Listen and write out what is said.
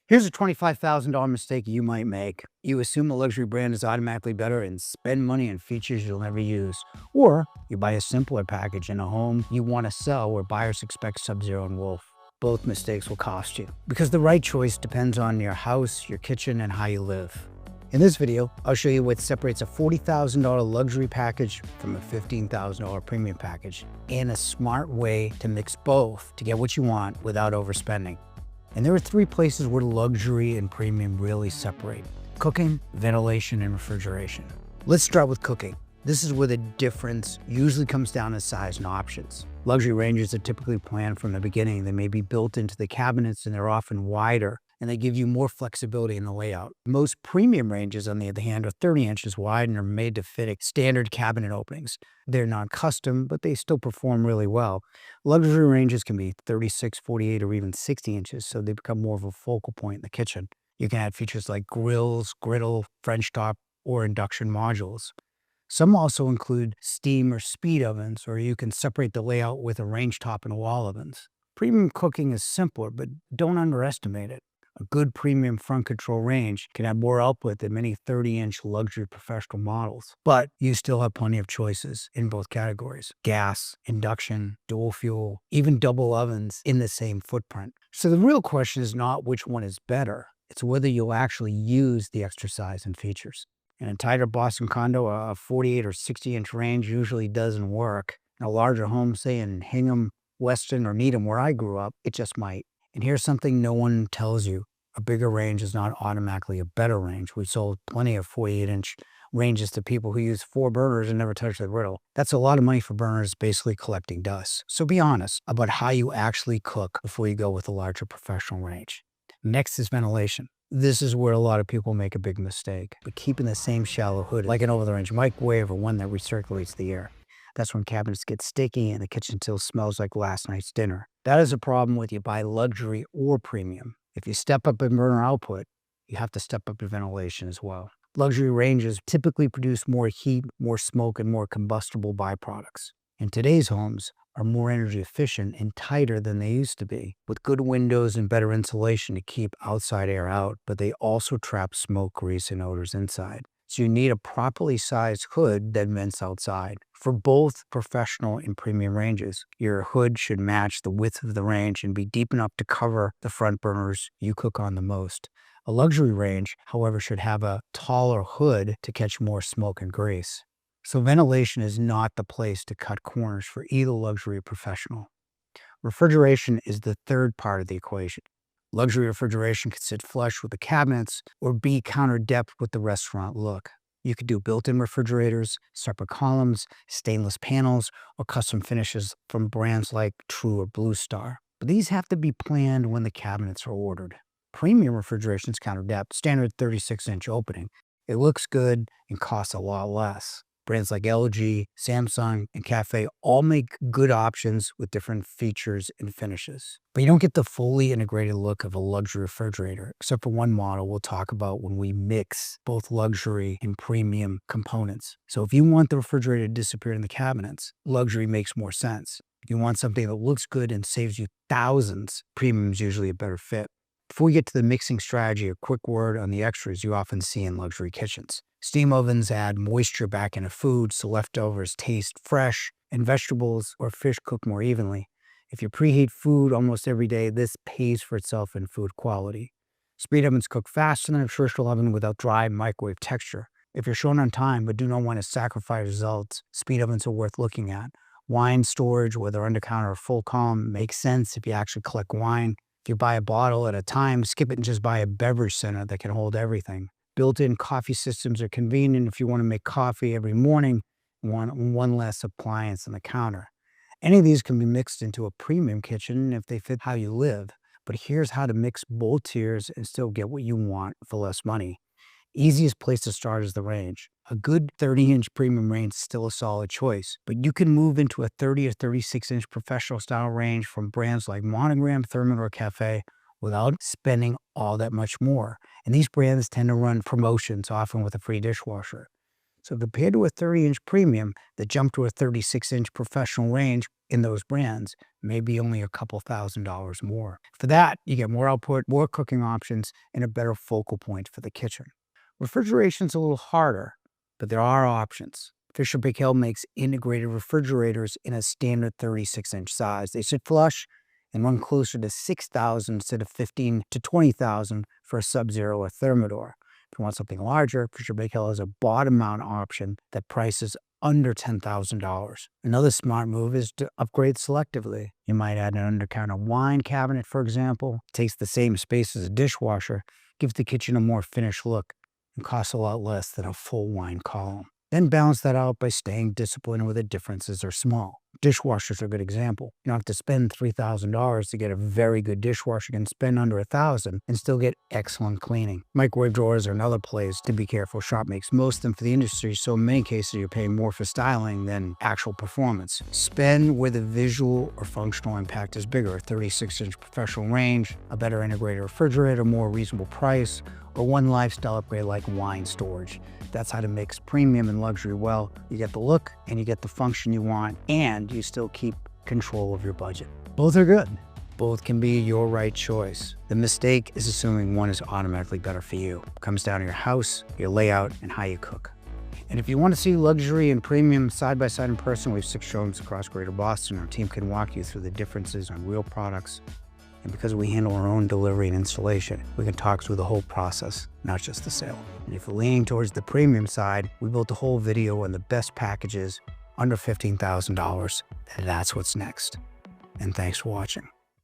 Here's a $25,000 mistake you might make. You assume a luxury brand is automatically better and spend money on features you'll never use. Or you buy a simpler package in a home you want to sell where buyers expect Sub-Zero and Wolf. Both mistakes will cost you because the right choice depends on your house, your kitchen, and how you live. In this video, I'll show you what separates a $40,000 luxury package from a $15,000 premium package and a smart way to mix both to get what you want without overspending. And there are three places where luxury and premium really separate: cooking, ventilation, and refrigeration. Let's start with cooking. This is where the difference usually comes down to size and options. Luxury ranges are typically planned from the beginning. They may be built into the cabinets and they're often wider, and they give you more flexibility in the layout. Most premium ranges, on the other hand, are 30 inches wide and are made to fit standard cabinet openings. They're not custom, but they still perform really well. Luxury ranges can be 36, 48, or even 60 inches, so they become more of a focal point in the kitchen. You can add features like grills, griddle, French top, or induction modules. Some also include steam or speed ovens, or you can separate the layout with a range top and wall ovens. Premium cooking is simpler, but don't underestimate it. A good premium front control range can have more output than many 30-inch luxury professional models. But you still have plenty of choices in both categories: gas, induction, dual fuel, even double ovens in the same footprint. So the real question is not which one is better. It's whether you'll actually use the extra size and features. In a tighter Boston condo, a 48 or 60-inch range usually doesn't work. In a larger home, say in Hingham, Weston, or Needham, where I grew up, it just might. And here's something no one tells you: a bigger range is not automatically a better range. We sold plenty of 48-inch ranges to people who use 4 burners and never touch the griddle. That's a lot of money for burners basically collecting dust. So be honest about how you actually cook before you go with a larger professional range. Next is ventilation. This is where a lot of people make a big mistake, but keeping the same shallow hood, like an over-the-range microwave or one that recirculates the air. That's when cabinets get sticky and the kitchen still smells like last night's dinner. That is a problem whether you buy luxury or premium. If you step up in burner output, you have to step up in ventilation as well. Luxury ranges typically produce more heat, more smoke, and more combustible byproducts. And today's homes are more energy efficient and tighter than they used to be, with good windows and better insulation to keep outside air out, but they also trap smoke, grease, and odors inside. So you need a properly sized hood that vents outside. For both professional and premium ranges, your hood should match the width of the range and be deep enough to cover the front burners you cook on the most. A luxury range, however, should have a taller hood to catch more smoke and grease. So ventilation is not the place to cut corners for either luxury or professional. Refrigeration is the third part of the equation. Luxury refrigeration can sit flush with the cabinets or be counter depth with the restaurant look. You could do built-in refrigerators, separate columns, stainless panels, or custom finishes from brands like True or Blue Star. But these have to be planned when the cabinets are ordered. Premium refrigeration is counter depth, standard 36-inch opening. It looks good and costs a lot less. Brands like LG, Samsung, and Cafe all make good options with different features and finishes. But you don't get the fully integrated look of a luxury refrigerator, except for one model we'll talk about when we mix both luxury and premium components. So if you want the refrigerator to disappear in the cabinets, luxury makes more sense. If you want something that looks good and saves you thousands, premium is usually a better fit. Before we get to the mixing strategy, a quick word on the extras you often see in luxury kitchens. Steam ovens add moisture back into food so leftovers taste fresh, and vegetables or fish cook more evenly. If you preheat food almost every day, this pays for itself in food quality. Speed ovens cook faster than a traditional oven without dry microwave texture. If you're short on time but do not want to sacrifice results, speed ovens are worth looking at. Wine storage, whether under counter or full column, makes sense if you actually collect wine. If you buy a bottle at a time, skip it and just buy a beverage center that can hold everything. Built-in coffee systems are convenient if you want to make coffee every morning and want one less appliance on the counter. Any of these can be mixed into a premium kitchen if they fit how you live. But here's how to mix both tiers and still get what you want for less money. Easiest place to start is the range. A good 30-inch premium range is still a solid choice, but you can move into a 30 or 36-inch professional style range from brands like Monogram, Thermidor, or Cafe without spending all that much more. And these brands tend to run promotions, often with a free dishwasher. So compared to a 30-inch premium, the jump to a 36-inch professional range in those brands may be only a couple $1,000s more. For that, you get more output, more cooking options, and a better focal point for the kitchen. Refrigeration's a little harder, but there are options. Fisher Big makes integrated refrigerators in a standard 36-inch size. They sit flush and run closer to $6,000 instead of $15,000 to $20,000 for a Sub-Zero or Thermador. If you want something larger, Fisher Big has a bottom mount option that prices under $10,000. Another smart move is to upgrade selectively. You might add an undercounter wine cabinet, for example. It takes the same space as a dishwasher, gives the kitchen a more finished look, and costs a lot less than a full wine column. Then balance that out by staying disciplined where the differences are small. Dishwashers are a good example. You don't have to spend $3,000 to get a very good dishwasher. You can spend under $1,000 and still get excellent cleaning. Microwave drawers are another place to be careful. Sharp makes most of them for the industry, so in many cases you're paying more for styling than actual performance. Spend where the visual or functional impact is bigger. A 36-inch professional range, a better integrated refrigerator, more reasonable price, or one lifestyle upgrade like wine storage. That's how to mix premium and luxury well. You get the look and you get the function you want, and you still keep control of your budget. Both are good. Both can be your right choice. The mistake is assuming one is automatically better for you. It comes down to your house, your layout, and how you cook. And if you want to see luxury and premium side by side in person, we have 6 showrooms across Greater Boston. Our team can walk you through the differences on real products. And because we handle our own delivery and installation, we can talk through the whole process, not just the sale. And if you're leaning towards the premium side, we built a whole video on the best packages under $15,000. And that's what's next. And thanks for watching.